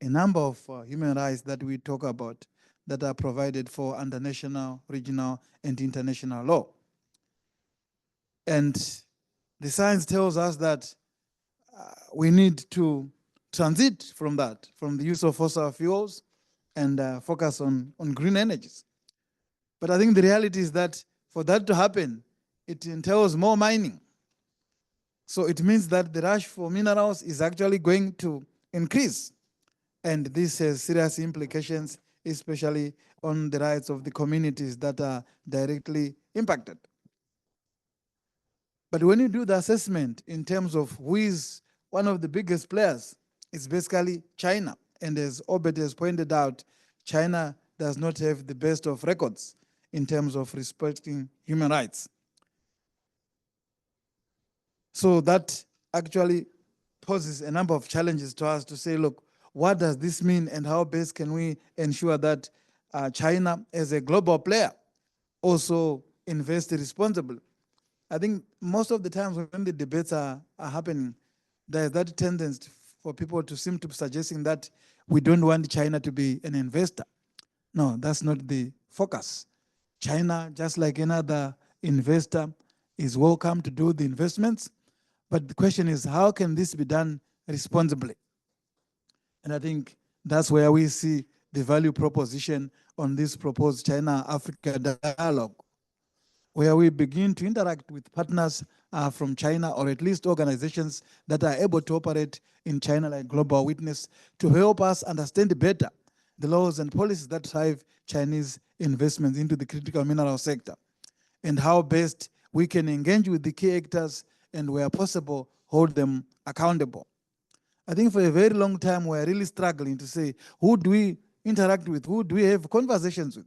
a number of human rights that we talk about that are provided for under national, regional, and international law. And the science tells us that we need to transit from that, from the use of fossil fuels, and focus on green energies. But I think the reality is that for that to happen, it entails more mining. So it means that the rush for minerals is actually going to increase. And this has serious implications, especially on the rights of the communities that are directly impacted. But when you do the assessment in terms of who is one of the biggest players, it's basically China. And as Obed has pointed out, China does not have the best of records in terms of respecting human rights. So that actually poses a number of challenges to us to say, look, what does this mean and how best can we ensure that China as a global player also invests responsibly? I think most of the times when the debates are happening, there's that tendency for people to seem to be suggesting that we don't want China to be an investor. No, that's not the focus. China, just like any other investor, is welcome to do the investments. But the question is, how can this be done responsibly? And I think that's where we see the value proposition on this proposed China-Africa dialogue, where we begin to interact with partners from China, or at least organizations that are able to operate in China, like Global Witness, to help us understand better the laws and policies that drive Chinese investments into the critical mineral sector, and how best we can engage with the key actors and, where possible, hold them accountable. I think for a very long time, we're really struggling to say, who do we interact with? Who do we have conversations with?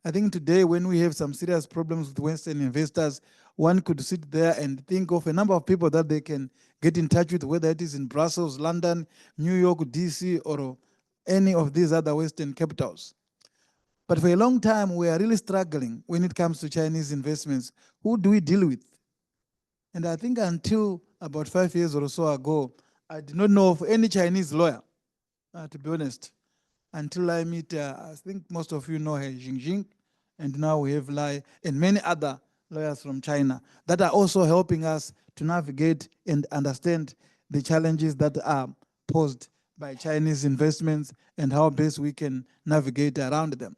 I think today, when we have some serious problems with Western investors, one could sit there and think of a number of people that they can get in touch with, whether it is in Brussels, London, New York, DC, or any of these other Western capitals. But for a long time, we are really struggling when it comes to Chinese investments. Who do we deal with? And I think until about 5 years or so ago, I did not know of any Chinese lawyer, to be honest, until I meet, I think most of you know her, Jingjing, and now we have Lai and many other lawyers from China that are also helping us to navigate and understand the challenges that are posed by Chinese investments and how best we can navigate around them.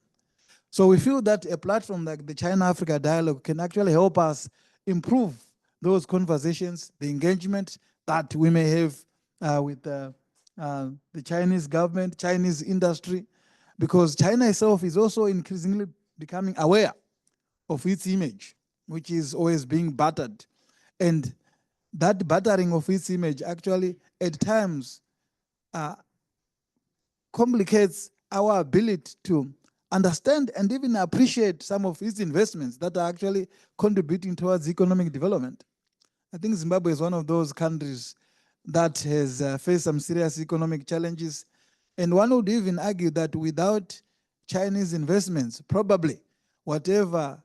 So we feel that a platform like the China-Africa Dialogue can actually help us improve those conversations, the engagement that we may have with the Chinese government, Chinese industry, because China itself is also increasingly becoming aware of its image, which is always being battered. And that battering of its image actually at times complicates our ability to understand and even appreciate some of its investments that are actually contributing towards economic development. I think Zimbabwe is one of those countries that has faced some serious economic challenges. And one would even argue that without Chinese investments, probably whatever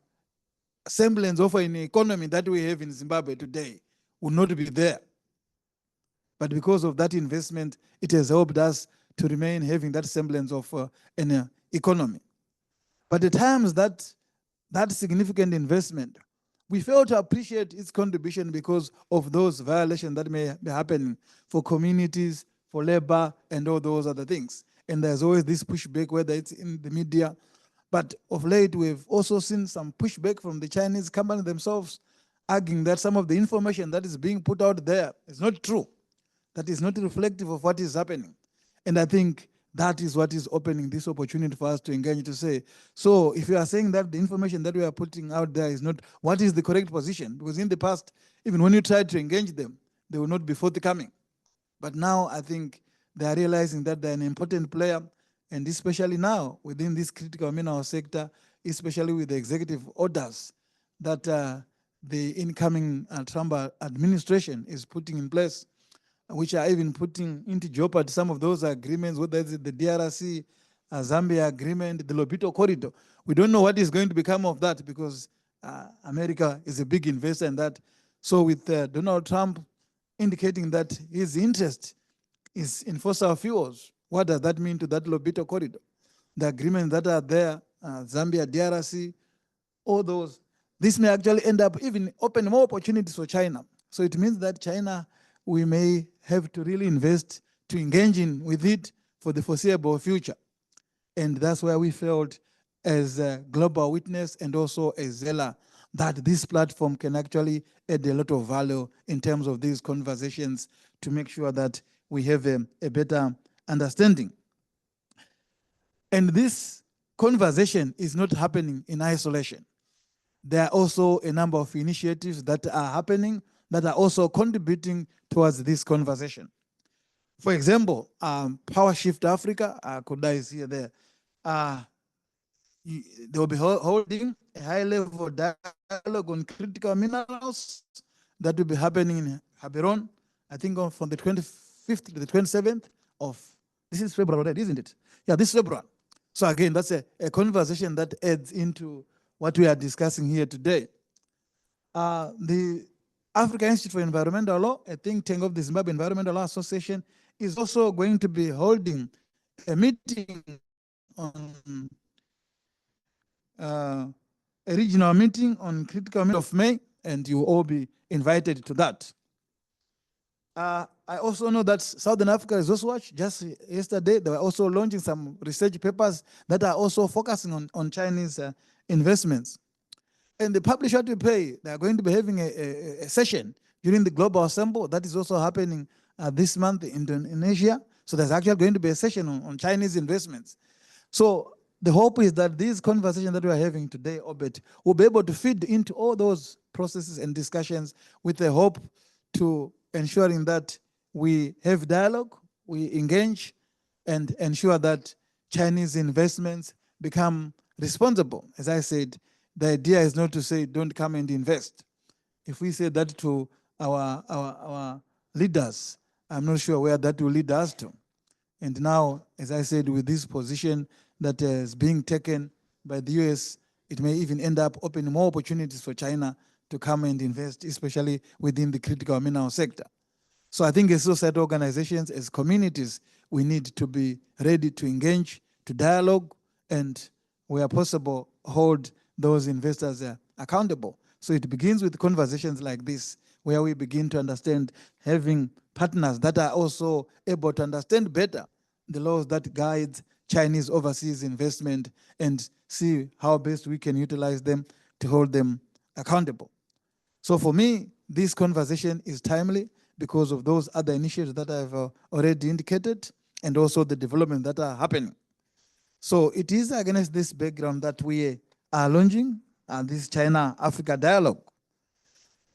semblance of an economy that we have in Zimbabwe today would not be there. But because of that investment, it has helped us to remain having that semblance of an economy. But at times that significant investment, we fail to appreciate its contribution because of those violations that may be happening for communities, for labor, and all those other things. And there's always this pushback, whether it's in the media. But of late, we've also seen some pushback from the Chinese companies themselves, arguing that some of the information that is being put out there is not true, that is not reflective of what is happening. And I think that is what is opening this opportunity for us to engage, to say, so if you are saying that the information that we are putting out there is not, what is the correct position? Because in the past, even when you tried to engage them, they will not be forthcoming. But now I think they are realizing that they're an important player, and especially now within this critical mineral sector, especially with the executive orders that the incoming Trump administration is putting in place, which are even putting into jeopardy some of those agreements, whether it's the DRC, Zambia agreement, the Lobito corridor. We don't know what is going to become of that because America is a big investor in that. So with Donald Trump indicating that his interest is in fossil fuels, What does that mean to that Lobito corridor? The agreements that are there, Zambia, DRC, all those, this may actually end up even opening more opportunities for China. So it means that China, we may have to really invest to engage in with it for the foreseeable future. And that's where we felt as a global witness and also as ZELA that this platform can actually add a lot of value in terms of these conversations to make sure that we have a better understanding. And this conversation is not happening in isolation. There are also a number of initiatives that are happening that are also contributing towards this conversation. For example, Power Shift Africa, Koda is here there. They will be holding a high-level dialogue on critical minerals that will be happening in Gaborone, I think from the 25th to the 27th of, this is February, isn't it? Yeah, this February. So again, that's a conversation that adds into what we are discussing here today. The Africa Institute for Environmental Law, a think tank of the Zimbabwe Environmental Law Association, is also going to be holding a meeting on a regional meeting on critical minerals of May, and you will all be invited to that. I also know that Southern Africa Resource Watch, just yesterday, they were also launching some research papers that are also focusing on Chinese investments. And the publish what we pay, they are going to be having a session during the Global Assembly that is also happening this month in Indonesia. So there's actually going to be a session on Chinese investments. So the hope is that these conversations that we are having today, Obet, will be able to feed into all those processes and discussions with the hope to ensuring that we have dialogue, we engage, and ensure that Chinese investments become responsible. As I said, the idea is not to say, don't come and invest. If we say that to our leaders, I'm not sure where that will lead us to. And now, as I said, with this position that is being taken by the US, it may even end up opening more opportunities for China to come and invest, especially within the critical mineral sector. So I think as society organizations, as communities, we need to be ready to engage, to dialogue, and where possible, hold those investors accountable. So it begins with conversations like this, where we begin to understand having partners that are also able to understand better the laws that guide Chinese overseas investment and see how best we can utilize them to hold them accountable. So for me, this conversation is timely because of those other initiatives that I've already indicated and also the development that are happening. So it is against this background that we are launching this China-Africa dialogue.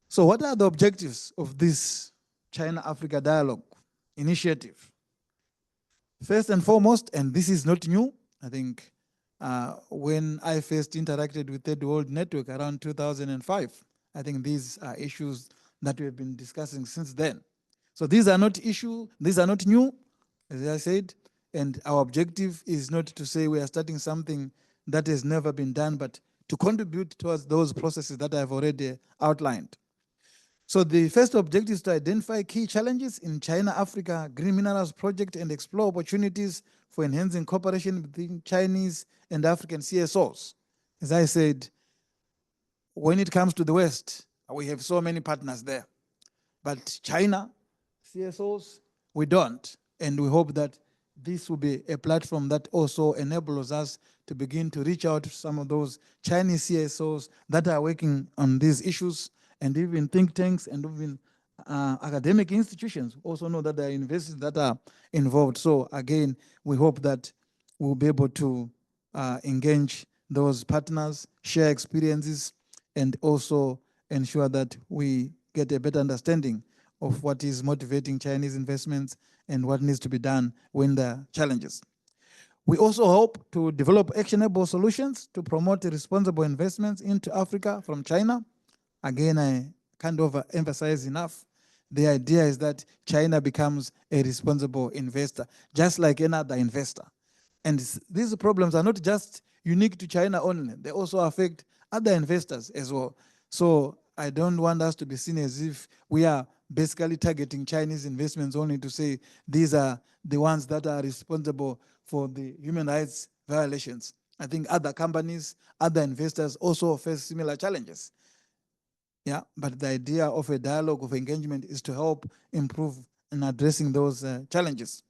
So what are the objectives of this China-Africa dialogue initiative? First and foremost, and this is not new, I think when I first interacted with Third World Network around 2005, I think these are issues that we have been discussing since then. So these are not issues, these are not new, as I said, and our objective is not to say we are starting something that has never been done, but to contribute towards those processes that I've already outlined. So the first objective is to identify key challenges in China-Africa Green Minerals Project and explore opportunities for enhancing cooperation between Chinese and African CSOs. As I said, when it comes to the West, we have so many partners there. But China, CSOs, we don't. And we hope that this will be a platform that also enables us to begin to reach out to some of those Chinese CSOs that are working on these issues, and even think tanks and even academic institutions also know that there are universities that are involved. So again, we hope that we'll be able to engage those partners, share experiences, and also ensure that we get a better understanding of what is motivating Chinese investments and what needs to be done when there are challenges. We also hope to develop actionable solutions to promote responsible investments into Africa from China. Again, I can't overemphasize enough. The idea is that China becomes a responsible investor, just like another investor. And these problems are not just unique to China only. They also affect other investors as well. So I don't want us to be seen as if we are basically targeting Chinese investments only to say these are the ones that are responsible for the human rights violations. I think other companies, other investors also face similar challenges. Yeah, but the idea of a dialogue of engagement is to help improve in addressing those challenges.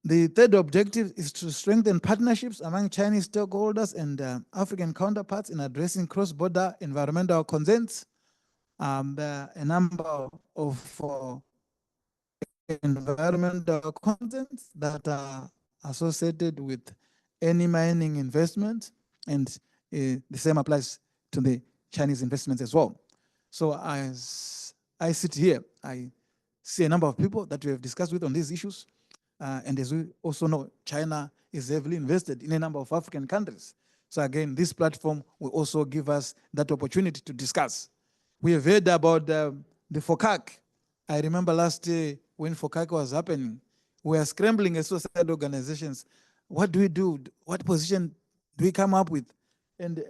The third objective is to strengthen partnerships among Chinese stakeholders and African counterparts in addressing cross-border environmental concerns. There are a number of environmental concerns that are associated with any mining investment, and the same applies to the Chinese investments as well. So as I sit here, I see a number of people that we have discussed with on these issues. And as we also know, China is heavily invested in a number of African countries. So again, this platform will also give us that opportunity to discuss. We have heard about the FOCAC. I remember last year when FOCAC was happening, we were scrambling as society organizations. What do we do? What position do we come up with? And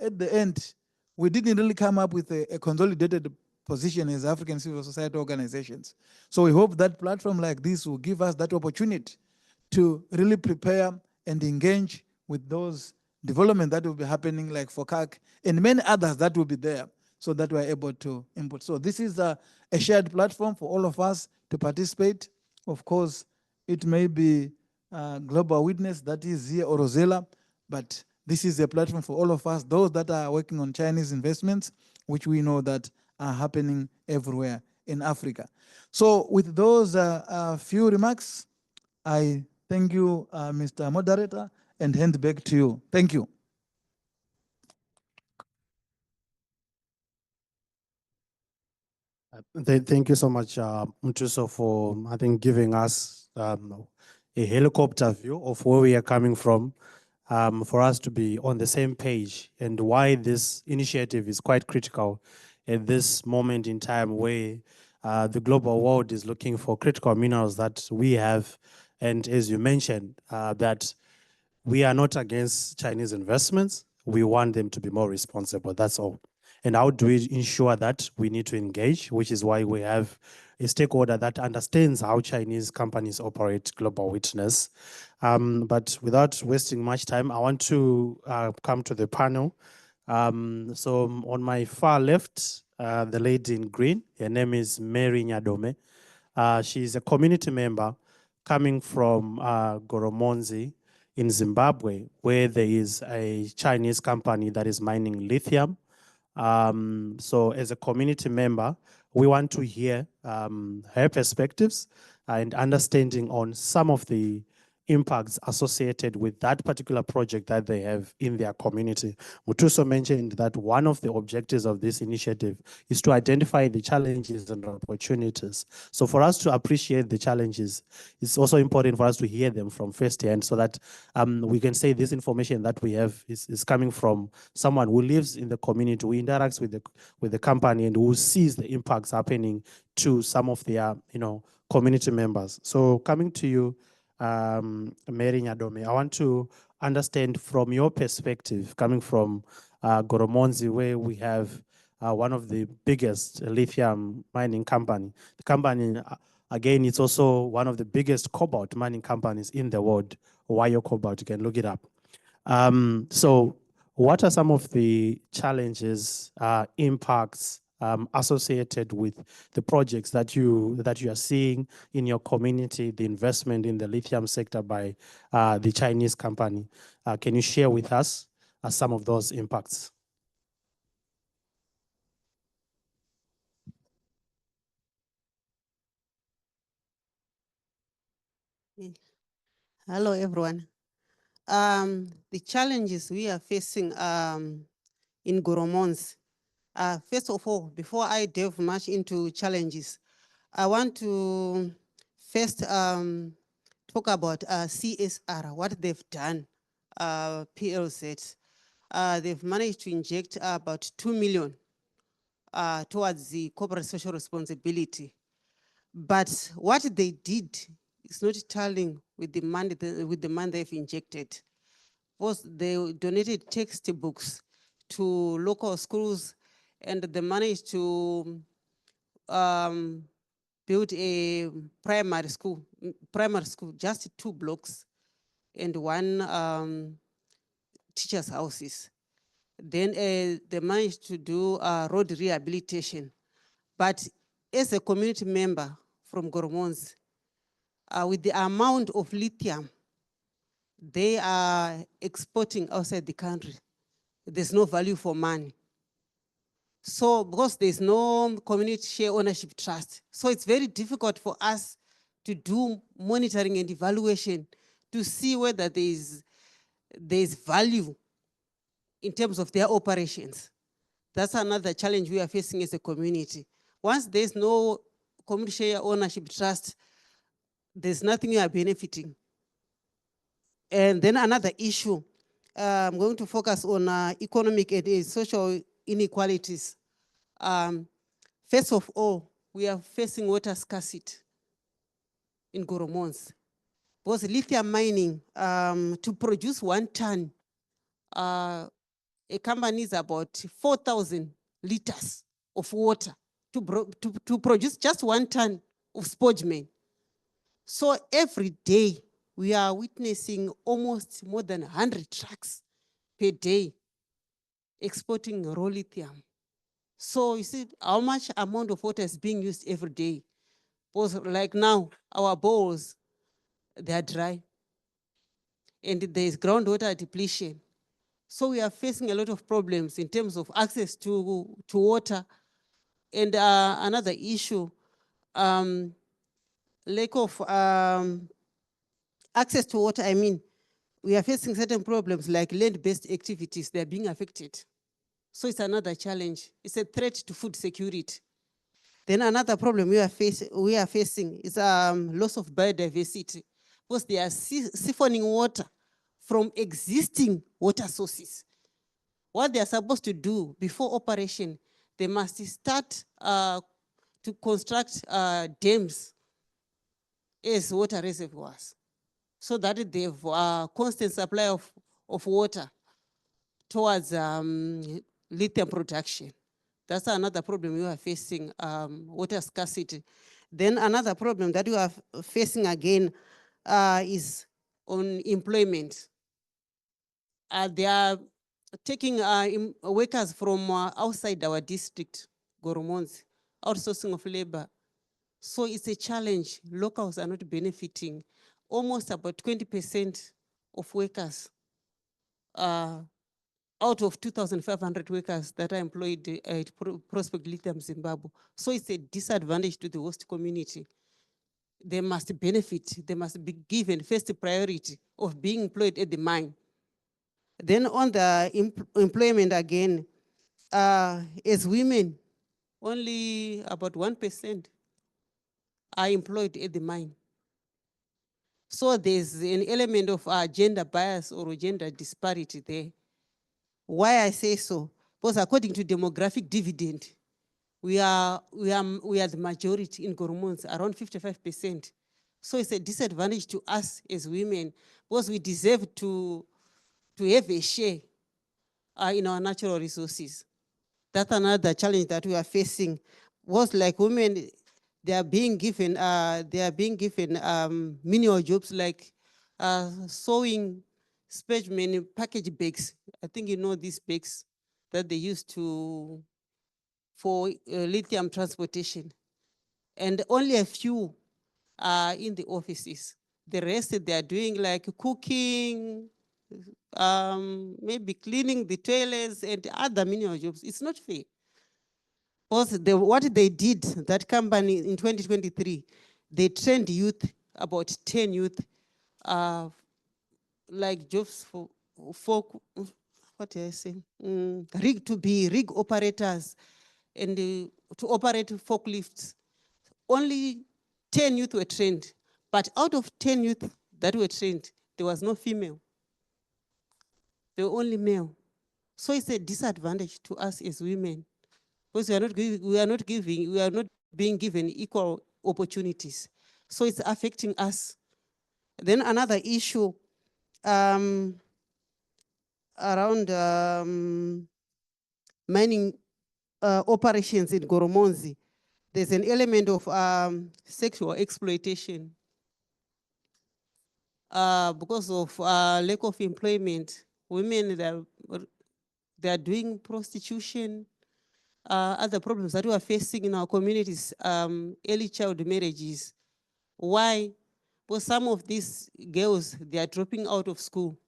at the end, we didn't really come up with a consolidated position as African civil society organizations. So we hope that platform like this will give us that opportunity to really prepare and engage with those development that will be happening like FOCAC and many others that will be there so that we're able to input. So this is a shared platform for all of us to participate. Of course, it may be Global Witness that is here or ZELA, but this is a platform for all of us, those that are working on Chinese investments, which we know that are happening everywhere in Africa. So with those few remarks, I thank you, Mr. Moderator, and hand back to you. Thank you. Thank you so much, Mtuso, for, I think, giving us a helicopter view of where we are coming from, for us to be on the same page and why this initiative is quite critical at this moment in time where the global world is looking for critical minerals that we have. And as you mentioned, that we are not against Chinese investments. We want them to be more responsible, that's all. And how do we ensure that? We need to engage, which is why we have a stakeholder that understands how Chinese companies operate Global Witness. But without wasting much time, I want to come to the panel. So on my far left, the lady in green, her name is Mary Nyadome. She's a community member coming from Goromonzi in Zimbabwe, where there is a Chinese company that is mining lithium. So as a community member, we want to hear her perspectives and understanding on some of the impacts associated with that particular project that they have in their community. Mtuso mentioned that one of the objectives of this initiative is to identify the challenges and opportunities. So for us to appreciate the challenges, it's also important for us to hear them from firsthand so that we can say this information that we have is coming from someone who lives in the community, who interacts with the company, and who sees the impacts happening to some of their community members. So coming to you, Mary Nyadome, I want to understand from your perspective, coming from Goromonzi, where we have one of the biggest lithium mining company. The company, again, it's also one of the biggest cobalt mining companies in the world. Wayo Cobalt, you can look it up. So what are some of the challenges, impacts associated with the projects that you are seeing in your community, the investment in the lithium sector by the Chinese company? Can you share with us some of those impacts? Hello, everyone. The challenges we are facing in Goromons. First of all, before I delve much into challenges, I want to first talk about CSR, what they've done, PLZ. They've managed to inject about 2 million towards the corporate social responsibility. But what they did is not tallying with the money they've injected. First, they donated textbooks to local schools, and they managed to build a primary school, just 2 blocks and 1 teacher's houses. Then they managed to do road rehabilitation. But as a community member from Goromons, with the amount of lithium they are exporting outside the country, there's no value for money. So because there's no community share ownership trust, so it's very difficult for us to do monitoring and evaluation to see whether there's value in terms of their operations. That's another challenge we are facing as a community. Once there's no community share ownership trust, there's nothing we are benefiting. And then another issue, I'm going to focus on economic and social inequalities. First of all, we are facing water scarcity in Goromons. Because lithium mining, to produce 1 ton, a company needs about 4,000 liters of water to produce just 1 ton of spodumene. So every day, we are witnessing almost more than 100 trucks per day exporting raw lithium. So you see how much amount of water is being used every day. Because like now, our bowls, they are dry. And there is groundwater depletion. So we are facing a lot of problems in terms of access to water. And another issue, lack of access to water, we are facing certain problems like land-based activities, they're being affected. So it's another challenge. It's a threat to food security. Then another problem we are facing is loss of biodiversity, because they are siphoning water from existing water sources. What they are supposed to do before operation, they must start to construct dams as water reservoirs, so that they have a constant supply of water towards lithium production. That's another problem we are facing, water scarcity. Then another problem that we are facing again is on employment. They are taking workers from outside our district, Goromons, outsourcing of labor. So it's a challenge. Locals are not benefiting. Almost about 20% of workers out of 2,500 workers that are employed at Prospect Lithium Zimbabwe. So it's a disadvantage to the host community. They must benefit, they must be given first priority of being employed at the mine. Then on the employment again, as women, only about 1% are employed at the mine. So there's an element of gender bias or gender disparity there. Why I say so? Because according to demographic dividend, we are the majority in Goromons, around 55%. So it's a disadvantage to us as women, because we deserve to have a share in our natural resources. That's another challenge that we are facing. Was like women, they are being given menial jobs like sewing, spodumene package bags. I think you know these bags that they use for lithium transportation. And only a few are in the offices. The rest, they are doing like cooking, maybe cleaning the toilets and other menial jobs. It's not fair. Because what they did, that company in 2023, they trained youth, about 10 youth, like jobs for what do I say? To be rig operators and to operate forklifts. Only 10 youth were trained. But out of 10 youth that were trained, there was no female. They were only male. So it's a disadvantage to us as women, because we are not being given equal opportunities. So it's affecting us. Then another issue around mining operations in Goromonzi. There's an element of sexual exploitation. Because of lack of employment, women they are doing prostitution, other problems that we are facing in our communities, early child marriages. Why? Because some of these girls, they are dropping out of school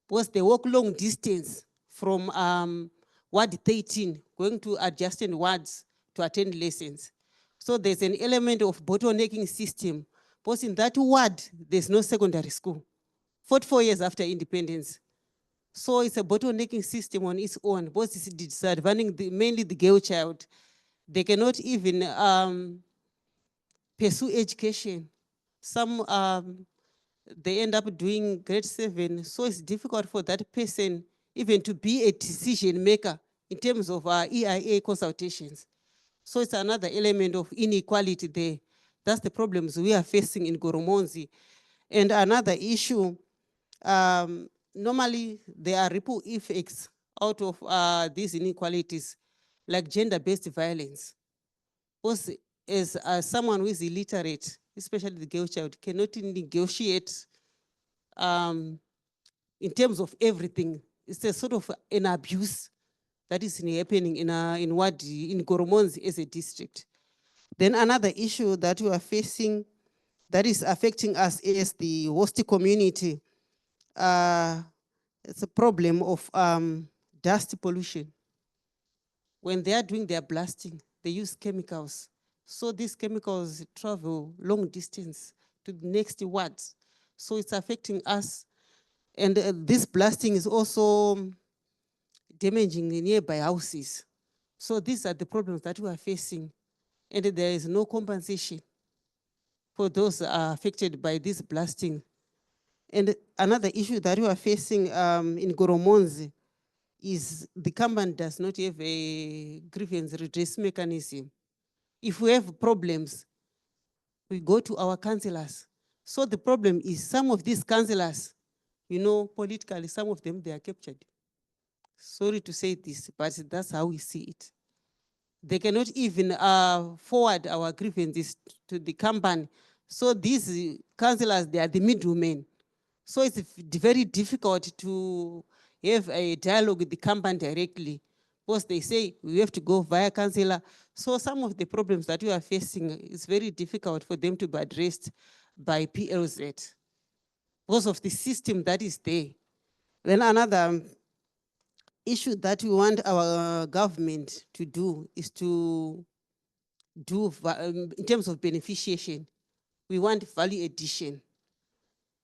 because they walk long distance from Ward 13, going to adjacent wards to attend lessons. So there's an element of bottlenecking system, because in that ward, there's no secondary school, 44 years after independence. So it's a bottlenecking system on its own, because it's disadvantaging mainly the girl child. They cannot even pursue education. Some they end up doing grade 7. So it's difficult for that person even to be a decision maker in terms of EIA consultations. So it's another element of inequality there. That's the problems we are facing in Goromonzi. And another issue, normally there are ripple effects out of these inequalities, like gender-based violence. Because as someone who is illiterate, especially the girl child, cannot negotiate in terms of everything. It's a sort of an abuse that is happening in Goromonzi as a district. Then another issue that we are facing that is affecting us as the host community, it's a problem of dust pollution. When they are doing their blasting, they use chemicals. So these chemicals travel long distance to the next wards. So it's affecting us. And this blasting is also damaging the nearby houses. So these are the problems that we are facing. And there is no compensation for those affected by this blasting. And another issue that we are facing in Goromonzi is the company does not have a grievance redress mechanism. If we have problems, we go to our councillors. So the problem is some of these councillors, politically, some of them, they are captured. Sorry to say this, but that's how we see it. They cannot even forward our grievances to the company. So these councillors, they are the middlemen. So it's very difficult to have a dialogue with the company directly, because they say we have to go via councillor. So some of the problems that we are facing, is very difficult for them to be addressed by PLZ because of the system that is there. Then another issue that we want our government to do is to do, in terms of beneficiation, we want value addition.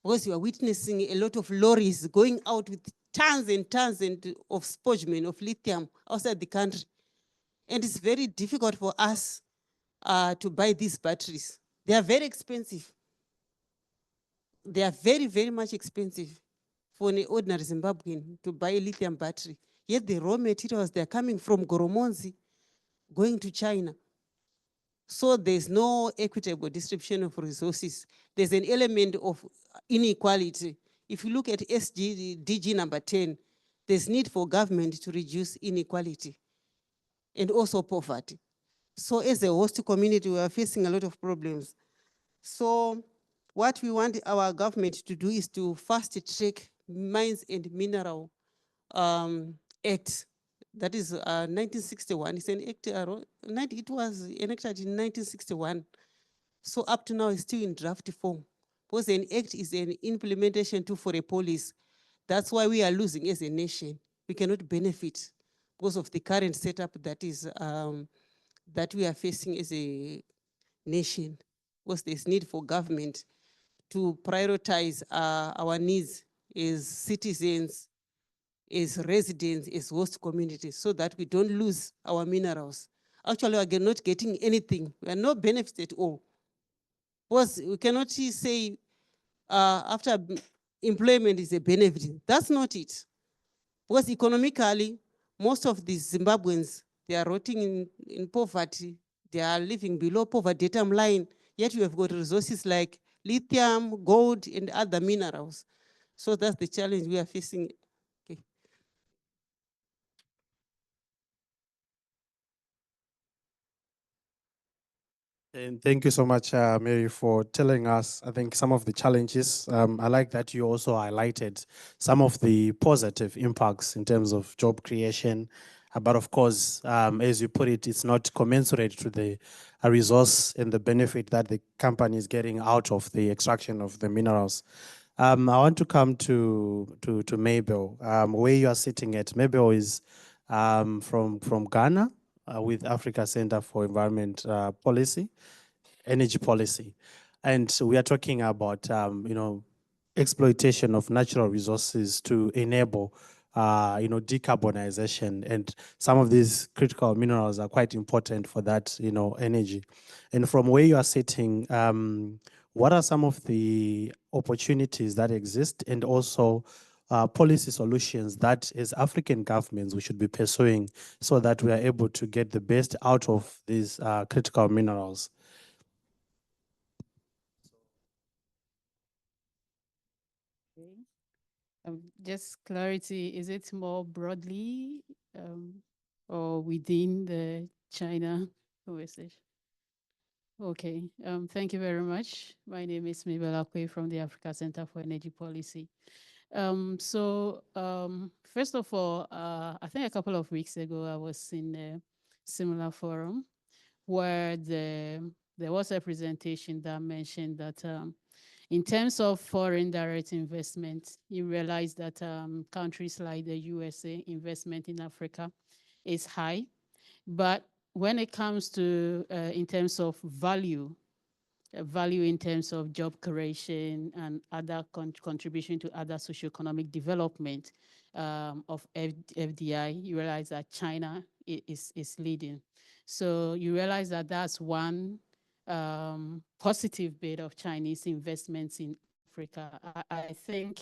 Because you are witnessing a lot of lorries going out with tons and tons of spodumene, of lithium outside the country. And it's very difficult for us to buy these batteries. They are very expensive. They are very, very much expensive for an ordinary Zimbabwean to buy a lithium battery. Yet the raw materials, they're coming from Goromonzi, going to China. So there's no equitable distribution of resources. There's an element of inequality. If you look at DG number 10, there's need for government to reduce inequality and also poverty. So as a host community, we are facing a lot of problems. So what we want our government to do is to fast track Mines and Mineral Act. That is 1961. It's an act, it was enacted in 1961. So up to now, it's still in draft form. Because an act is an implementation tool for a policy. That's why we are losing as a nation. We cannot benefit because of the current setup that is that we are facing as a nation. Because there's need for government to prioritize our needs as citizens, as residents, as host communities, so that we don't lose our minerals. Actually, we are not getting anything. We are no benefits at all. Because we cannot say after employment is a benefit. That's not it. Because economically, most of the Zimbabweans, they are rotting in poverty. They are living below poverty datum line. Yet we have got resources like lithium, gold, and other minerals. So that's the challenge we are facing. Okay. And thank you so much, Mary, for telling us, I think, some of the challenges. I like that you also highlighted some of the positive impacts in terms of job creation. But of course, as you put it, it's not commensurate to the resource and the benefit that the company is getting out of the extraction of the minerals. I want to come to Mabel, where you are sitting at. Mabel is from Ghana with Africa Center for Environment Policy, Energy Policy. And so we are talking about, exploitation of natural resources to enable, decarbonization. And some of these critical minerals are quite important for that, energy. And from where you are sitting, what are some of the opportunities that exist, and also policy solutions that as African governments we should be pursuing so that we are able to get the best out of these critical minerals? Okay. Just clarity, is it more broadly or within the China conversation? Okay, thank you very much. My name is Mabel Akwe from the Africa Center for Energy Policy. First of all, I think a couple of weeks ago, I was in a similar forum where there was a presentation that mentioned that in terms of foreign direct investment, you realize that countries like the USA investment in Africa is high. But when it comes to, in terms of value in terms of job creation and other contribution to other socioeconomic development of FDI, you realize that China is leading. So you realize that that's one positive bit of Chinese investments in Africa. I think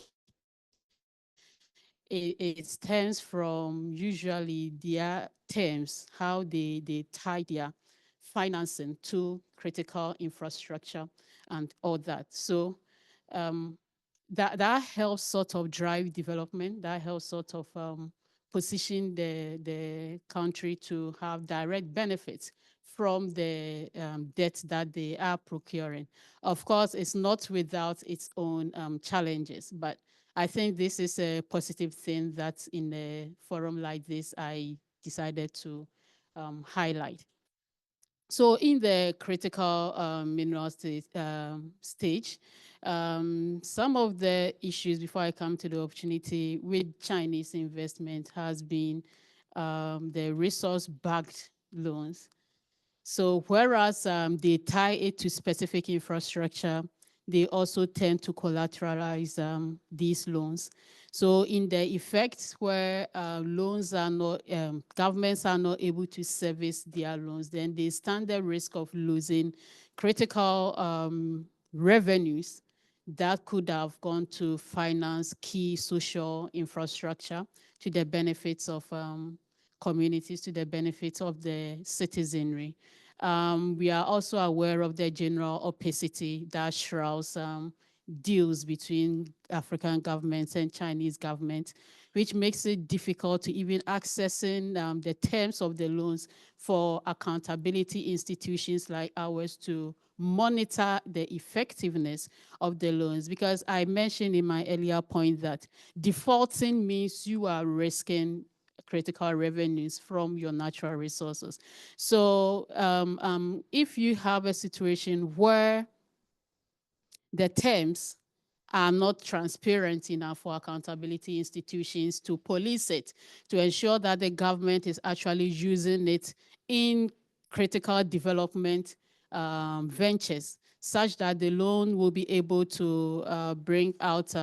it stems from usually their terms, how they tie their financing to critical infrastructure and all that. So that helps sort of drive development, that helps sort of position the country to have direct benefits from the debt that they are procuring. Of course, it's not without its own challenges, but I think this is a positive thing that in a forum like this, I decided to highlight. So in the critical mineral stage, some of the issues before I come to the opportunity with Chinese investment has been the resource-backed loans. So whereas they tie it to specific infrastructure, they also tend to collateralize these loans. So in the effects where loans are not, governments are not able to service their loans, then they stand the risk of losing critical revenues that could have gone to finance key social infrastructure to the benefits of communities, to the benefits of the citizenry. We are also aware of the general opacity that shrouds deals between African governments and Chinese governments, which makes it difficult to even accessing the terms of the loans for accountability institutions like ours to monitor the effectiveness of the loans. Because I mentioned in my earlier point that defaulting means you are risking critical revenues from your natural resources. So if you have a situation where the terms are not transparent enough for accountability institutions to police it, to ensure that the government is actually using it in critical development ventures, such that the loan will be able to bring out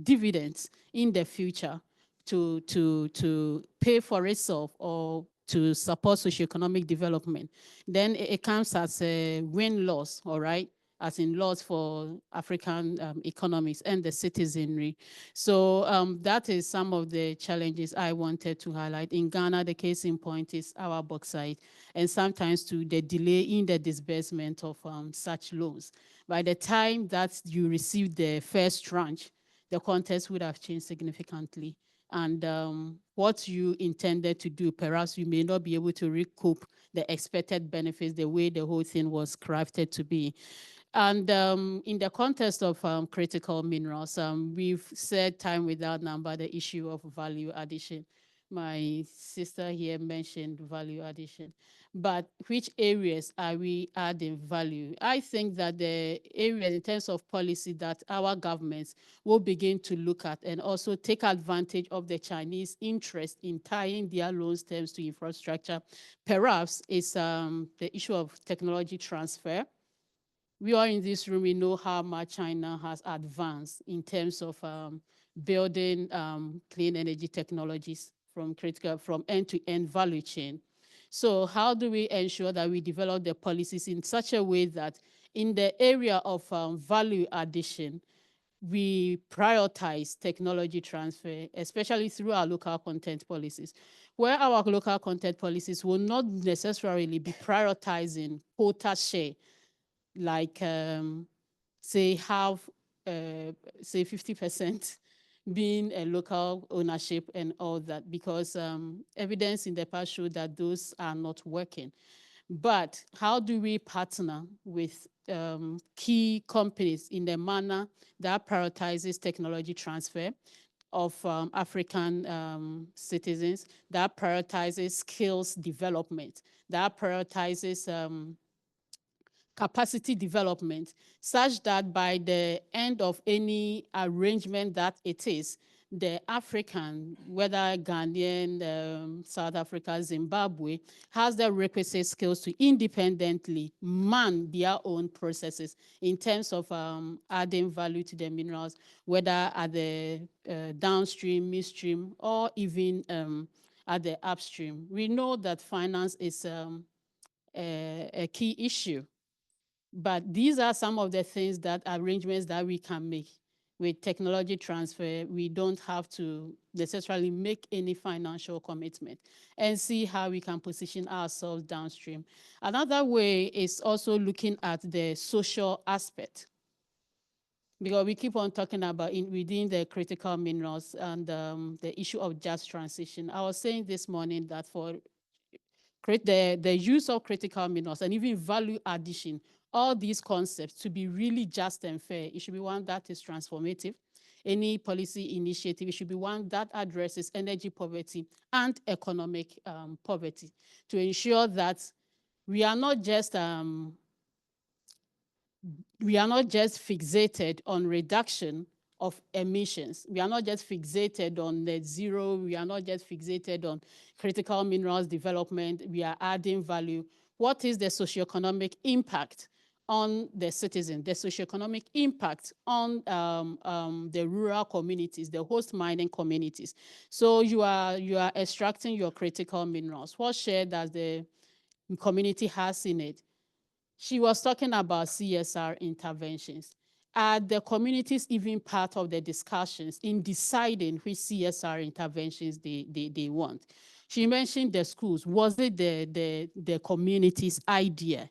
dividends in the future to pay for itself or to support socioeconomic development, then it comes as a win-loss, all right? As in loss for African economies and the citizenry. So that is some of the challenges I wanted to highlight. In Ghana, the case in point is our bauxite, and sometimes to the delay in the disbursement of such loans. By the time that you receive the first tranche, the context would have changed significantly. and what you intended to do. Perhaps you may not be able to recoup the expected benefits the way the whole thing was crafted to be. And in the context of critical minerals, we've said time without number the issue of value addition. My sister here mentioned value addition. But which areas are we adding value? I think that the areas in terms of policy that our governments will begin to look at and also take advantage of the Chinese interest in tying their loans terms to infrastructure, perhaps is the issue of technology transfer. We all in this room, we know how much China has advanced in terms of building clean energy technologies from end-to-end value chain. So how do we ensure that we develop the policies in such a way that in the area of value addition, we prioritize technology transfer, especially through our local content policies, where our local content policies will not necessarily be prioritizing quota share, like say have say 50% being a local ownership and all that, because evidence in the past showed that those are not working. But how do we partner with key companies in a manner that prioritizes technology transfer of African citizens, that prioritizes skills development, that prioritizes capacity development, such that by the end of any arrangement that it is, the African, whether Ghanaian, South Africa, Zimbabwe, has the requisite skills to independently man their own processes in terms of adding value to the minerals, whether at the downstream, midstream, or even at the upstream. We know that finance is a key issue. But these are some of the things that arrangements that we can make. With technology transfer, we don't have to necessarily make any financial commitment, and see how we can position ourselves downstream. Another way is also looking at the social aspect, because we keep on talking about within the critical minerals and the issue of just transition. I was saying this morning that for the use of critical minerals and even value addition, all these concepts to be really just and fair, it should be one that is transformative. Any policy initiative, it should be one that addresses energy poverty and economic poverty, to ensure that we are not just fixated on reduction of emissions. We are not just fixated on net zero. We are not just fixated on critical minerals development. We are adding value. What is the socioeconomic impact on the citizen, the socioeconomic impact on the rural communities, the host mining communities? So you are extracting your critical minerals. What share does the community has in it? She was talking about CSR interventions. Are the communities even part of the discussions in deciding which CSR interventions they want? She mentioned the schools. Was it the community's idea?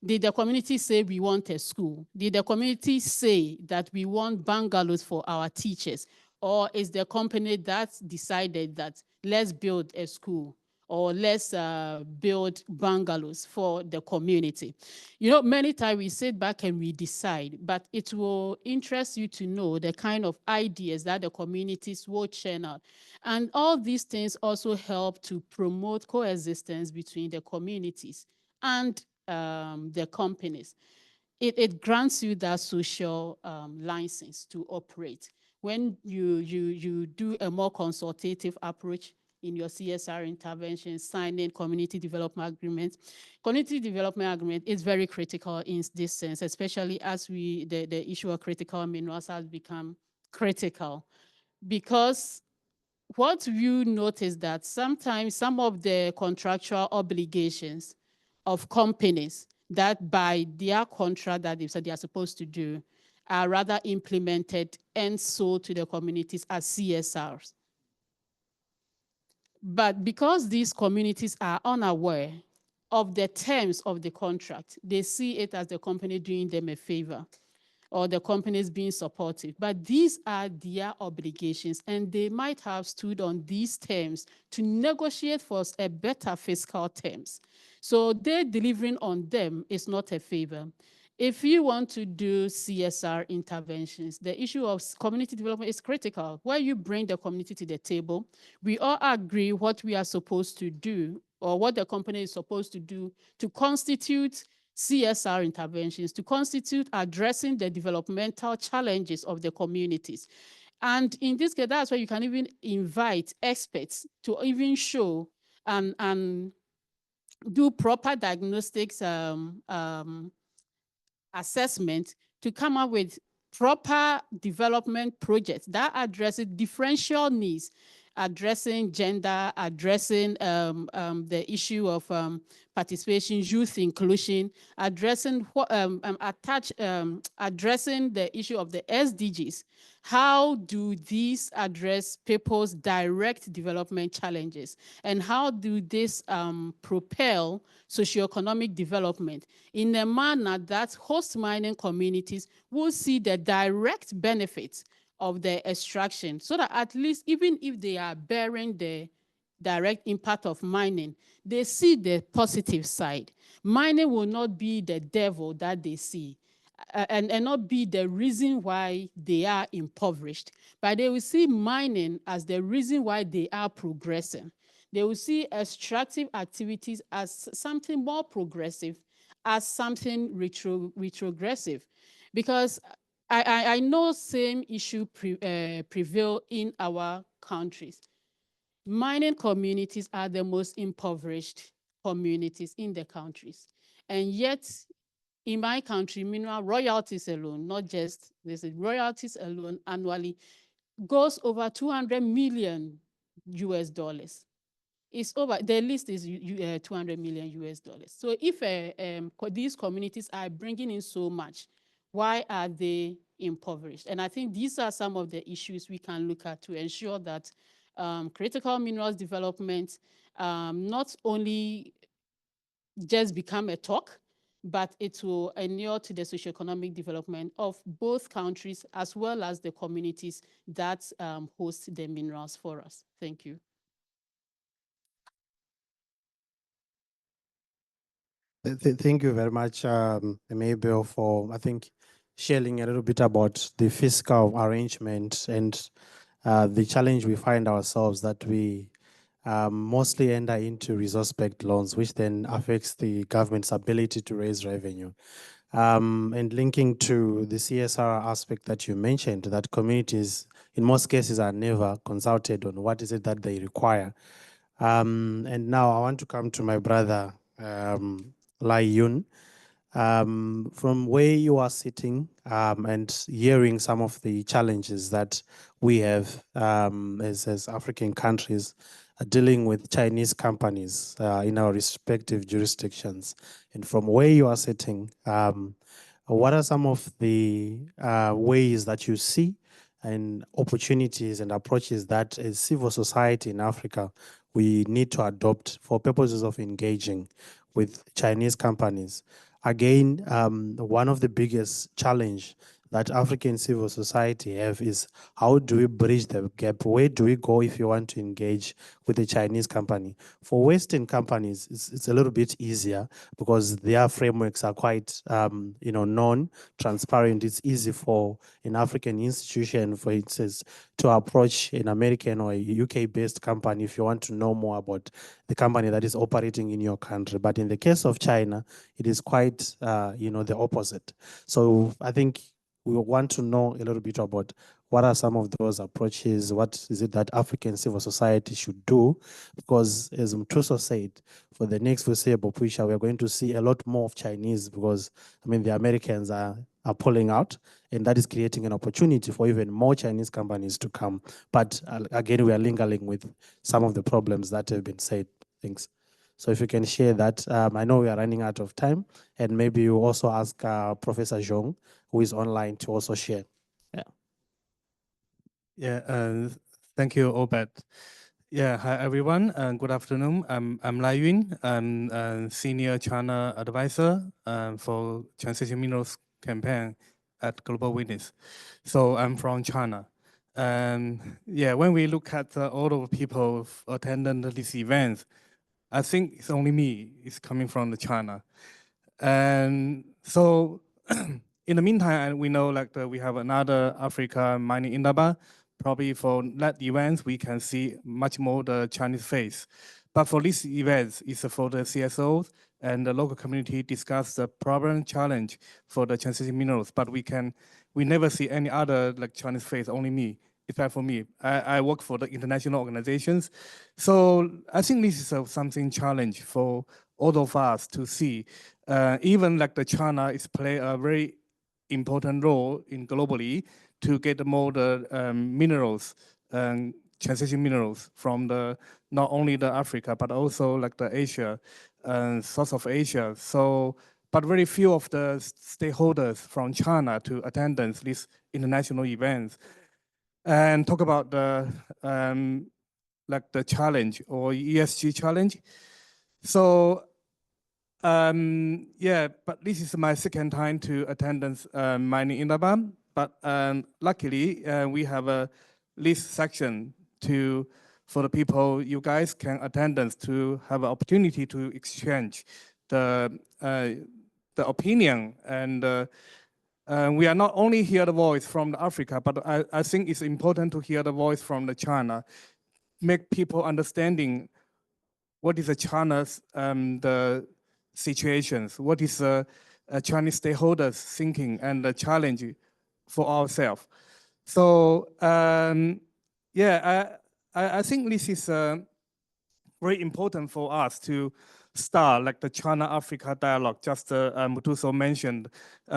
Did the community say we want a school? Did the community say that we want bungalows for our teachers? Or is the company that decided that let's build a school, or let's build bungalows for the community? You know, many times we sit back and we decide, but it will interest you to know the kind of ideas that the communities will churn out. And all these things also help to promote coexistence between the communities and the companies. It grants you that social license to operate. When you do a more consultative approach in your CSR interventions, signing community development agreements. Community development agreement is very critical in this sense, especially as the issue of critical minerals has become critical, because what you notice that sometimes some of the contractual obligations of companies that by their contract that they said they are supposed to do are rather implemented and sold to the communities as CSRs. But because these communities are unaware of the terms of the contract, they see it as the company doing them a favor. or the companies being supportive, but these are their obligations, and they might have stood on these terms to negotiate for a better fiscal terms. So they delivering on them is not a favor. If you want to do CSR interventions, the issue of community development is critical. Where you bring the community to the table, we all agree what we are supposed to do or what the company is supposed to do to constitute CSR interventions, to constitute addressing the developmental challenges of the communities. And in this case, that's why you can even invite experts to even show and do proper diagnostics assessment to come up with proper development projects that addresses differential needs, addressing gender, addressing the issue of participation, youth inclusion, addressing addressing the issue of the SDGs. How do these address people's direct development challenges? And how do this propel socioeconomic development in a manner that host mining communities will see the direct benefits of the extraction, so that at least even if they are bearing the direct impact of mining, they see the positive side. Mining will not be the devil that they see. And not be the reason why they are impoverished, but they will see mining as the reason why they are progressing. They will see extractive activities as something more progressive, as something retrogressive. Because I know same issue prevail in our countries. Mining communities are the most impoverished communities in the countries. And yet, in my country, mineral royalties alone, not just this, royalties alone annually goes over 200 million US dollars. It's over, the list is 200 million US dollars. So if these communities are bringing in so much, why are they impoverished? And I think these are some of the issues we can look at to ensure that critical minerals development not only just become a talk, but it will inure to the socioeconomic development of both countries as well as the communities that host the minerals for us. Thank you. Thank you very much, Mabel, for, I think, sharing a little bit about the fiscal arrangement and the challenge we find ourselves that we mostly enter into resource-backed loans, which then affects the government's ability to raise revenue. And linking to the CSR aspect that you mentioned, that communities, in most cases, are never consulted on what is it that they require. And now I want to come to my brother, Lai Yun. From where you are sitting and hearing some of the challenges that we have as African countries dealing with Chinese companies in our respective jurisdictions, and from where you are sitting, what are some of the ways that you see and opportunities and approaches that as civil society in Africa we need to adopt for purposes of engaging with Chinese companies? Again, one of the biggest challenge that African civil society have is how do we bridge the gap? Where do we go if you want to engage with a Chinese company? For Western companies, it's a little bit easier because their frameworks are quite known, transparent. It's easy for an African institution, for instance, to approach an American or a UK-based company if you want to know more about the company that is operating in your country. But in the case of China, it is quite the opposite. So I think we want to know a little bit about what are some of those approaches, what is it that African civil society should do, because as Mtuso said, for the next foreseeable future, we're going to see a lot more of Chinese because, the Americans are pulling out, and that is creating an opportunity for even more Chinese companies to come. But again, we are lingering with some of the problems that have been said. Thanks. So if you can share that, I know we are running out of time, and maybe you also ask Professor Zhong, who is online, to also share. Thank you, Obed. Hi everyone, and good afternoon. I'm Lai Yun. I'm a senior China advisor for Transition Minerals Campaign at Global Witness. So I'm from China. And yeah, when we look at all of the people attending these events, I think it's only me is coming from the China. And so in the meantime, we know like we have another Africa mining Indaba. Probably for that events, we can see much more the Chinese face. But for these events, it's for the CSOs and the local community discuss the problem challenge for the transition minerals. But we never see any other like Chinese face, only me. Except for me, I work for the international organizations. So I think this is something challenge for all of us to see. Even like the China is play a very important role in globally to get more the minerals and transition minerals from the not only the Africa but also like the Asia and South of Asia. So, but very few of the stakeholders from China to attendance these international events and talk about the like the challenge or ESG challenge. So yeah, but this is my second time to attendance mining in Indaba. But luckily, we have a list section for the people you guys can attendance to have an opportunity to exchange the opinion and. We are not only hear the voice from the Africa, but I think it's important to hear the voice from the China, make people understanding what is the China's the situations, what is Chinese stakeholders thinking and the challenge for ourselves. So yeah, I think this is very important for us to start like the China-Africa dialogue. Just Mutuso mentioned,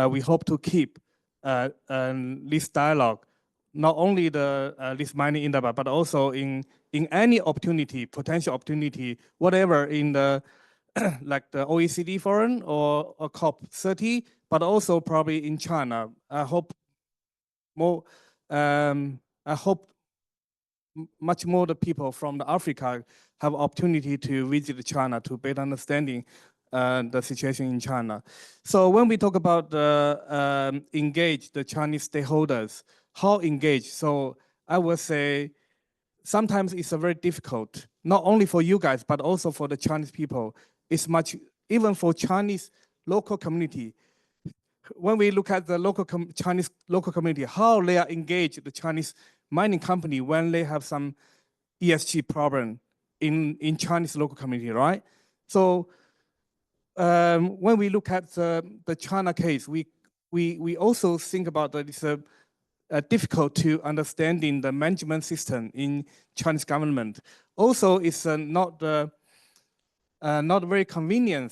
we hope to keep this dialogue, not only this mining Indaba, but also in any opportunity, potential opportunity, whatever in the like the OECD forum or COP30, but also probably in China. I hope more. I hope much more the people from the Africa have opportunity to visit China to better understanding the situation in China. So when we talk about engage the Chinese stakeholders, how engage? So I would say sometimes it's a very difficult, not only for you guys, but also for the Chinese people. It's much, even for Chinese local community, when we look at the local Chinese local community, how they are engaged, the Chinese mining company, when they have some ESG problem in Chinese local community, right? So when we look at the China case, we also think about that it's difficult to understanding the management system in Chinese government. Also, it's not very convenient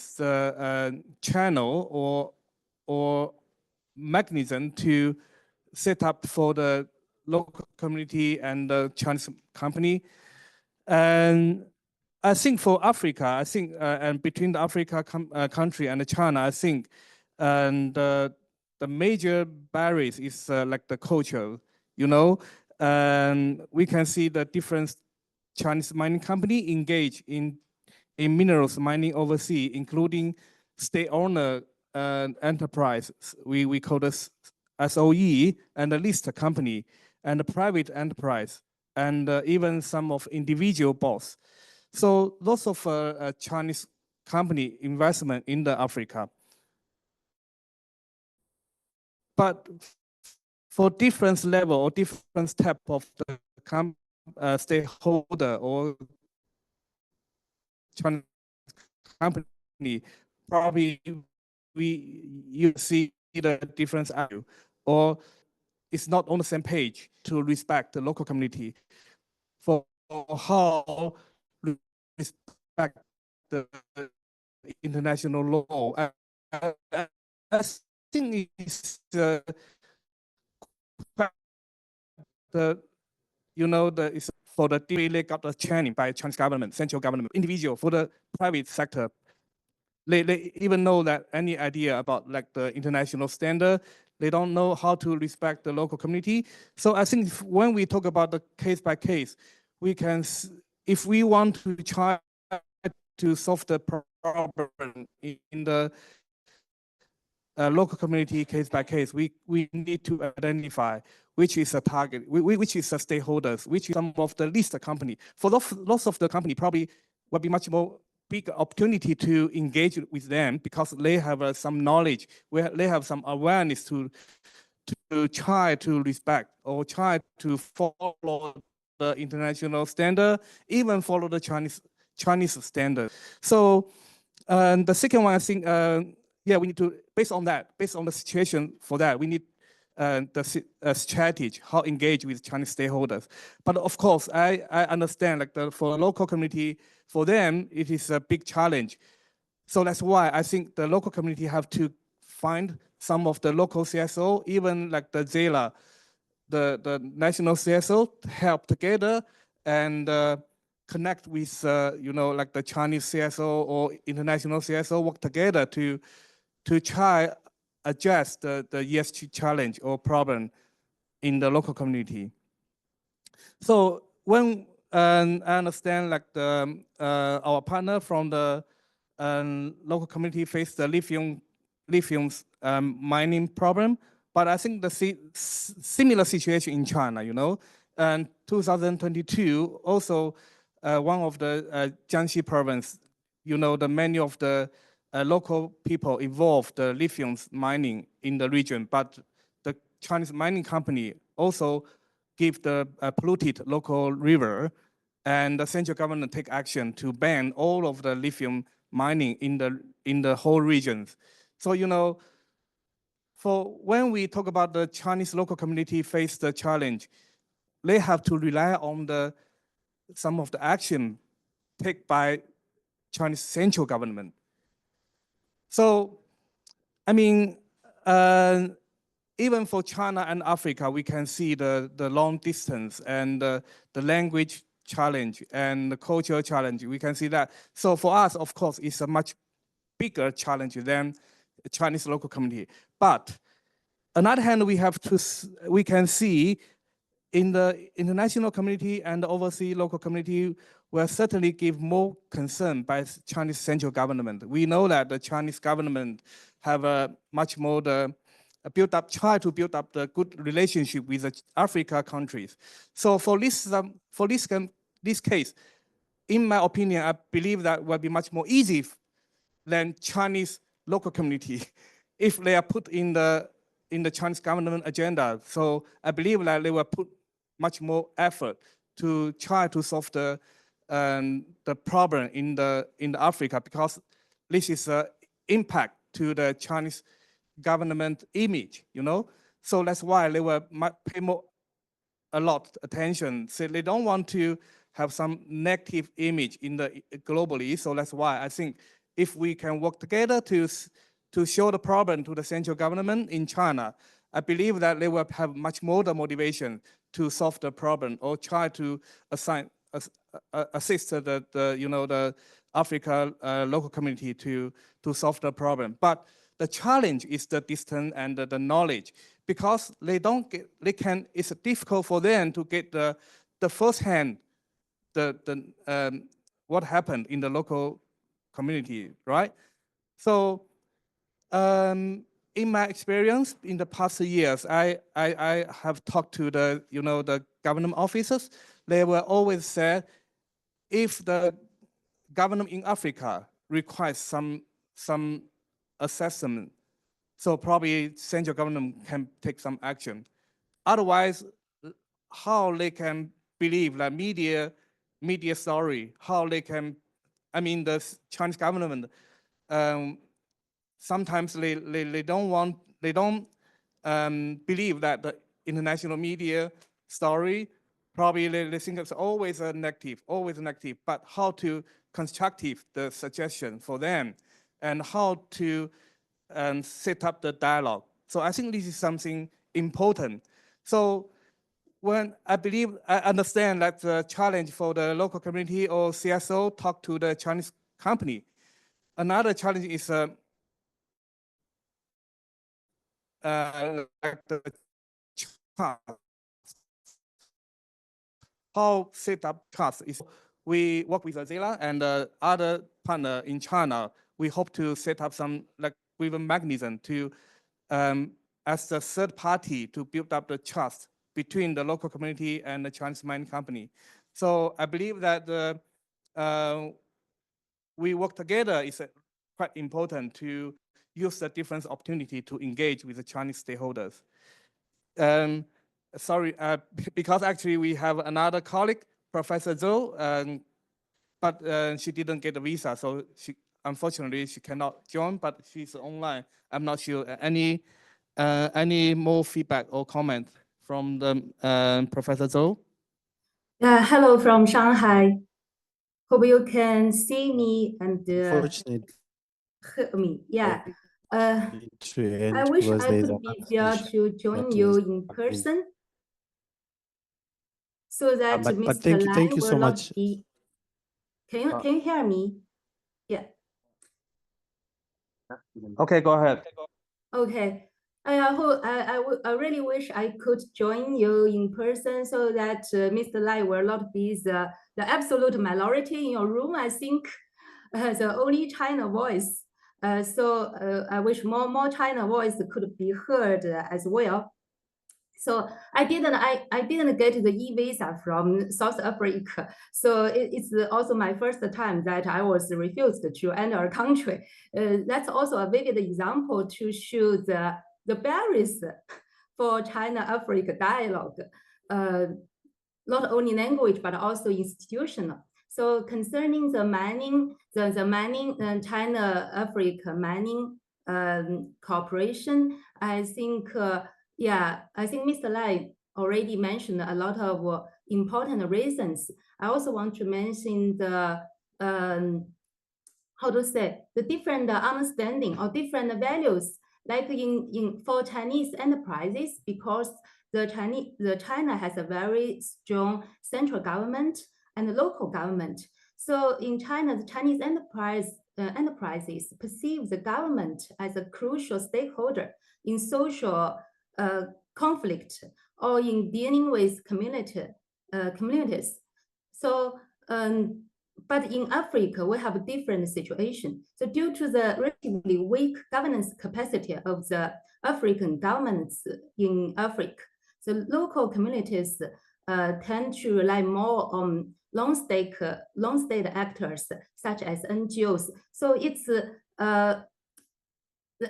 channel or mechanism to set up for the local community and the Chinese company. And I think for Africa, and between the Africa country and China, I think, and the major barriers is like the culture, you know, and we can see the different Chinese mining company engage in minerals mining overseas, including state-owned enterprise. We call this SOE and the listed company and the private enterprise and even some of individual boss. So lots of Chinese company investment in the Africa. But for different level or different type of the stakeholder or Chinese company, probably you see the difference or it's not on the same page to respect the local community for how respect the international law. I think it's the it's for the they got the training by Chinese government, central government, individual for the private sector. They even know that any idea about like the international standard, they don't know how to respect the local community. So I think when we talk about the case by case, we can, if we want to try to solve the problem in the local community case by case. We need to identify which is a target, which is the stakeholders, which is some of the least company. For lots of the company, probably will be much more big opportunity to engage with them because they have some knowledge, where they have some awareness to try to respect or try to follow the international standard, even follow the Chinese standard. So the second one, I think, yeah, we need to, based on the situation for that, we need the strategy, how engage with Chinese stakeholders. But of course, I understand, like for the local community, for them, it is a big challenge. So that's why I think the local community have to find some of the local CSO, even like the ZELA, the national CSO, help together and connect with, like the Chinese CSO or international CSO, work together to try address the ESG challenge or problem in the local community. So when I understand like the our partner from the local community face the lithium mining problem, but I think the similar situation in China, and 2022 also one of the Jiangxi province, the many of the local people involved the lithium mining in the region, but the Chinese mining company also give the polluted local river, and the central government take action to ban all of the lithium mining in the whole regions. So for when we talk about the Chinese local community face the challenge, they have to rely on some of the action taken by Chinese central government. So, I mean, even for China and Africa, we can see the long distance and the language challenge and the cultural challenge. We can see that. So for us, of course, it's a much bigger challenge than the Chinese local community. But on the other hand, we can see in the international community and the overseas local community will certainly give more concern by Chinese central government. We know that the Chinese government have a much more try to build up the good relationship with the Africa countries. So for this case, in my opinion, I believe that will be much more easy than Chinese local community if they are put in the Chinese government agenda. So I believe that they will put much more effort to try to solve the problem in the Africa, because this is an impact to the Chinese government image, So that's why they will pay a lot of attention. So they don't want to have some negative image globally. So that's why I think if we can work together to show the problem to the central government in China, I believe that they will have much more the motivation to solve the problem or try to assist the Africa local community to solve the problem. But the challenge is the distance and the knowledge, because it's difficult for them to get the first-hand what happened in the local community, right? So in my experience in the past years, I have talked to the government officers. They will always say, if the government in Africa requires some assessment, so probably central government can take some action. Otherwise, how they can believe that media story, how they can, the Chinese government, sometimes they don't believe that the international media story, probably they think it's always a negative, but how to constructive the suggestion for them and how to set up the dialogue. So I think this is something important. So when I understand that the challenge for the local community or CSO talk to the Chinese company. Another challenge is like the how set up trust is. We work with ZELA and other partner in China. We hope to set up some like with a mechanism to, as the third party to build up the trust between the local community and the Chinese mining company. So I believe that we work together is quite important to use the different opportunity to engage with the Chinese stakeholders. Sorry, because actually we have another colleague, Professor Zhou, but she didn't get a visa, so unfortunately she cannot join, but she's online. I'm not sure any more feedback or comment from the Professor Zhou. Hello from Shanghai. Hope you can see me and Unfortunately, hear me. Yeah. need to end I wish because I there's could be there another to join that you is in coming. person, so that But Mr. thank Lai you will so not much. be. Can you hear me? Yeah. Okay, go ahead. Okay. I really wish I could join you in person so that Mr. Lai will not be the absolute minority in your room. I think the only China voice. So I wish more China voice could be heard as well. So I didn't get the e-visa from South Africa. So it's also my first time that I was refused to enter a country. That's also a vivid example to show the barriers for China-Africa dialogue, not only language, but also institutional. So concerning the mining, China-Africa mining cooperation, I think, I think Mr. Lai already mentioned a lot of important reasons. I also want to mention the, how to say, the different understanding or different values, like for Chinese enterprises, because China has a very strong central government and local government. So in China, the Chinese enterprises perceive the government as a crucial stakeholder in social conflict or in dealing with communities. So, but in Africa, we have a different situation. So due to the relatively weak governance capacity of the African governments in Africa, the local communities tend to rely more on long-state actors such as NGOs. So it's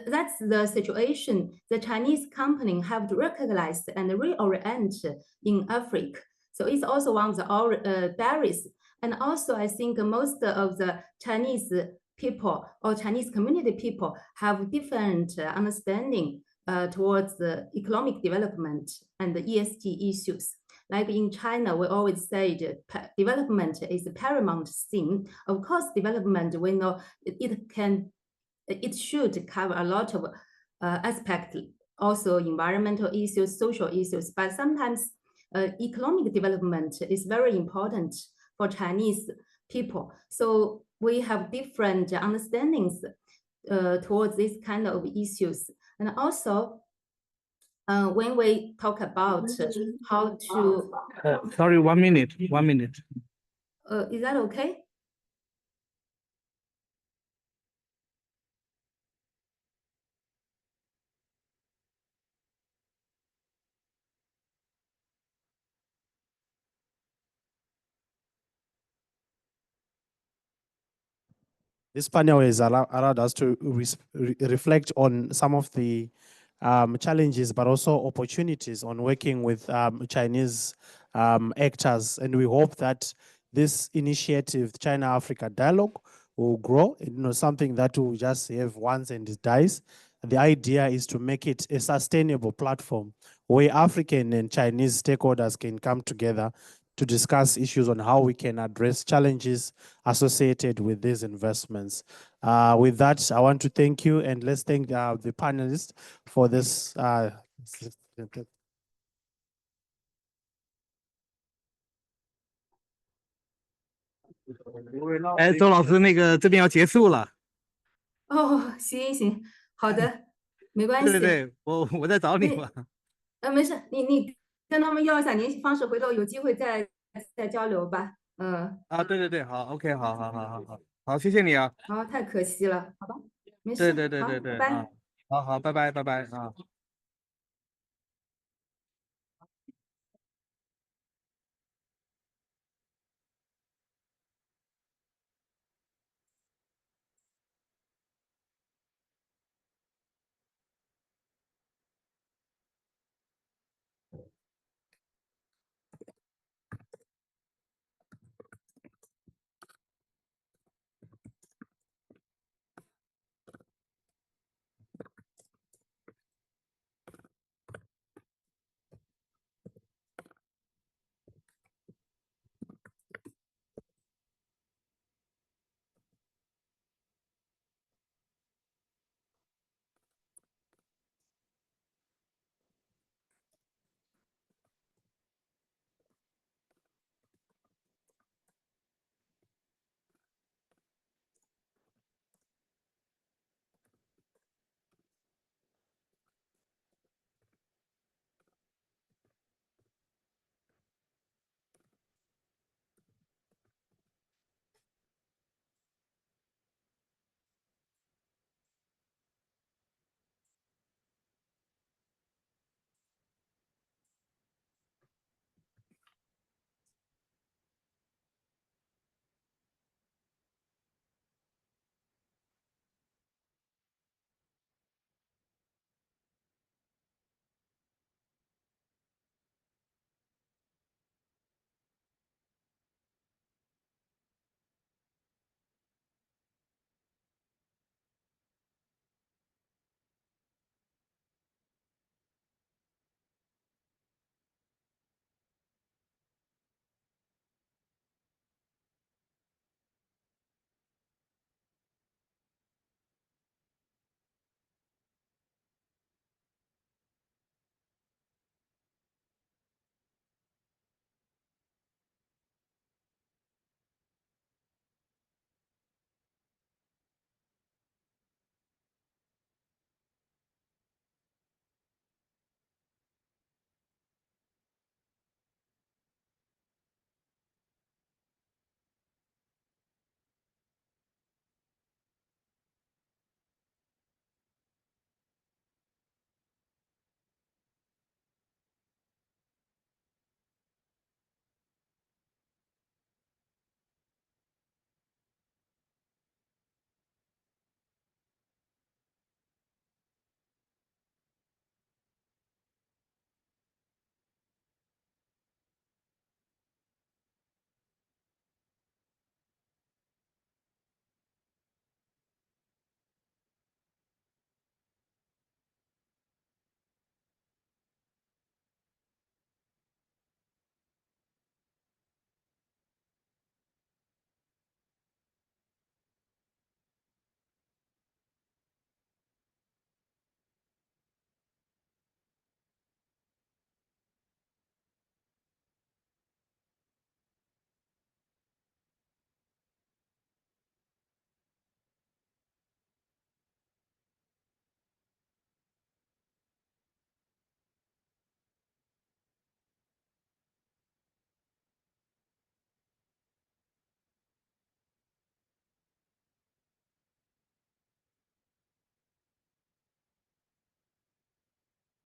that's the situation the Chinese company have to recognize and reorient in Africa. So it's also one of the barriers. And also, I think most of the Chinese people or Chinese community people have different understanding towards the economic development and the ESG issues. Like in China, we always say that development is a paramount thing. Of course, development, we know it should cover a lot of aspects, also environmental issues, social issues, but sometimes economic development is very important for Chinese people. So we have different understandings towards this kind of issues. And also, when we talk about how to... Sorry, 1 minute, 1 minute. Is that okay? This panel has allowed us to reflect on some of the challenges, but also opportunities on working with Chinese actors. And we hope that this initiative, China-Africa Dialogue, will grow. Something that will just have once and it dies. The idea is to make it a sustainable platform where African and Chinese stakeholders can come together to discuss issues on how we can address challenges associated with these investments. With that, I want to thank you, and let's thank the panelists for this. 哎，周老师，那个这边要结束了。哦，行，好的，没关系。对，我在找你嘛。没事，你跟他们要一下联系方式，回头有机会再交流吧。对，好 ，OK，好，谢谢你啊。好，太可惜了，好吧。没事，对对对好，对对拜拜。啊，好好，拜拜拜拜啊。